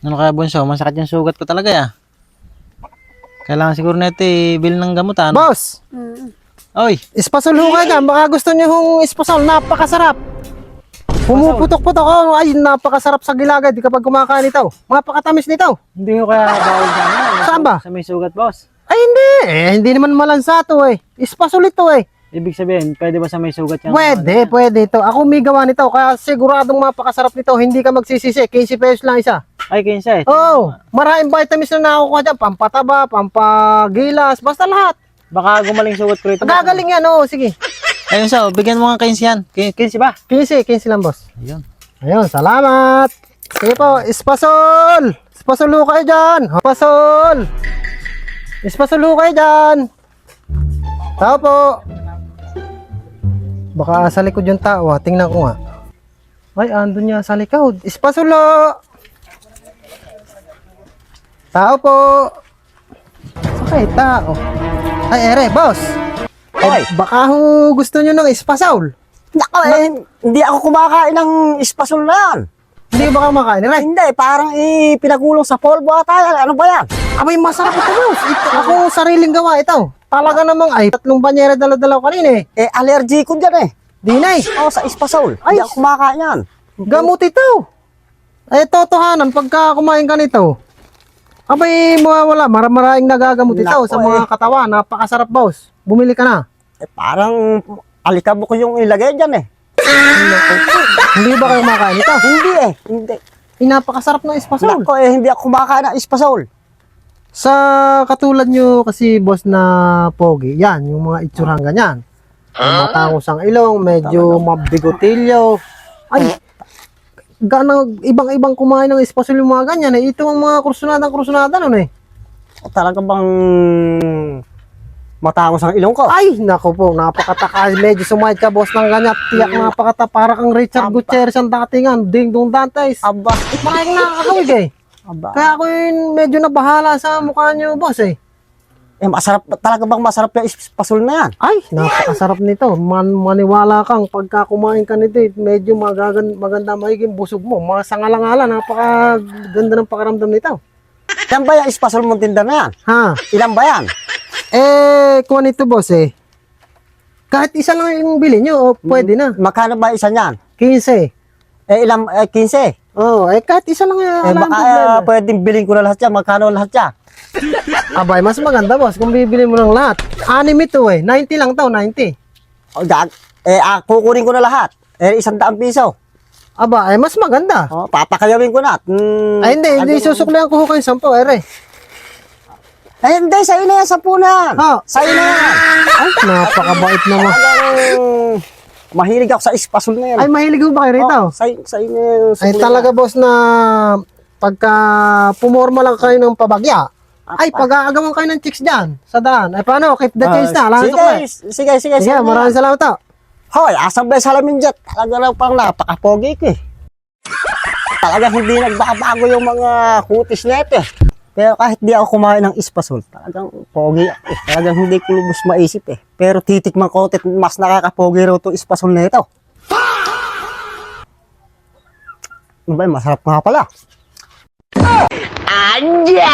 Ano kaya bunso? Masakit yung sugat ko talaga ya. Kailangan siguro neto bil ng gamutan. Boss, Oy, espasol ho kayo dyan. Baka gusto nyo hong espasol. Napakasarap. Pumuputok-putok. Oh, ay, napakasarap sa gilagad kapag kumakain ito. Napakatamis nito. hindi ko kaya bawal sa ano. Saan ba? Sa may sugat, boss. Ay, hindi. Hindi naman malansa to eh. Espasol ito eh. Ibig sabihin, pwede ba sa may sugat yung... Pwede ito. Ako may gawa nito. Kaya siguradong mapakasarap nito. Hindi ka magsisisi. 15 pesos lang isa. Ay, 15. Oo. Maraming vitamins na nakukuha dyan. Pampataba, pampagilas. Basta lahat. Baka gumaling sugat ko rito. boss. Gagaling yan. Oo, sige. Ayun sa, bigyan mo nga 15 yan. 15 ba? 15 lang boss. Ayun. Ayun, salamat. Sige po, espasol. Espasol ho kayo dyan. Espasol. Espasol ho kayo dyan. Tao po. Baka sa likod yung tao. Tingnan ko nga. Ay, andun niya sa likod. Espasol ho. Tao po. Okay, tao. Ay, ere, boss. Ay. Baka ho gusto nyo ng espasol. Nako hindi ako kumakain ng espasol na yan. Hindi ba kayo makain? Right? Hindi, parang pinagulong sa polvo ata yan. Ano ba yan? Abay, masarap ito, boss. Ako sariling gawa ito. Talaga namang, ay, 3 banyera dala-dala ko kanina eh. Allergy ko dyan eh. Di na eh. Oo, sa espasol. Ay. Hindi ako kumakain yan. Gamot ito. Eh, totohanan, pagka kumain ka nito, abay, mawawala. Maraming nagagamot ito Nako, sa mga katawan. Napakasarap, boss. Bumili ka na. Parang alikabok yung ilagay dyan eh. Hindi ba kayo kumakain ito? Hindi eh. Hindi. Napakasarap ng espasol. Nako hindi ako kumakain ng espasol. Sa katulad nyo kasi, boss, na pogi, yan, yung mga itsurang ganyan. Matangos ang ilong, medyo mabigotilyo. Ay, ibang-ibang kumain ng espasol yung mga ganyan eh. Ito ang mga kursunada nun eh. Talaga bang matangos ang ilong ko? Ay, nako po, napakataka. Medyo sumayad ka, boss, ng ganyan. Tiyak napakata, para kang Richard Gutierrez ang datingan. Ding dong Dantes. Aba. Maraming nakakawig eh. Aba. Kaya ako yun, medyo nabahala sa mukha nyo, boss eh. Masarap, talaga bang masarap yung espasol na yan? Ay, napakasarap nito. Maniwala kang pagka kumain ka nito, medyo maganda magiging busog mo. Masangalang-ala, napakaganda ng pakiramdam nito. Yan ba yung espasol mong tinda na yan? Ha? Ilan ba yan? Kuha nito, boss eh. Kahit isa lang yung bili nyo, pwede na. Magkano ba isa niyan? 15. Ilang, 15? Oh, kahit isa lang yan. Wala Baka ang problema. pwedeng bilhin ko na lahat yan. Magkano lahat yan? Abay, mas maganda, boss, kung bibili mo ng lahat. 6 ito eh. 90 lang to, 90. Kukunin ko na lahat. 100 piso. Aba, mas maganda. Papakayawin ko na. Ay, hindi susuklihan ko kayo 10, ere. Hindi, sa'yo na yan, 10 na yan. Sa'yo na yan. Ay, napakabait naman. Mahilig ako sa espasol na yan. Ay, mahilig mo ba kayo rito? Sa'yo na yan. Ay, talaga, boss, na pagka pumorma lang kayo ng pabagya, ay, pag-aagawan kayo ng chicks dyan, sa daan. Ay, paano? Keep the change na. Alam ko Sige. Sige, maraming salamat to. Hoy, asang beses salamin dyan. Talaga lang pang napaka-pogi ko eh. Talaga hindi nagbabago yung mga kutis na ito eh. Pero kahit di ako kumain ng espasol, talagang pogi ako eh. Talagang hindi ko lubos maisip eh. Pero titikman ko, mas nakaka-pogi raw itong espasol na ito. Masarap nga pala. Anja!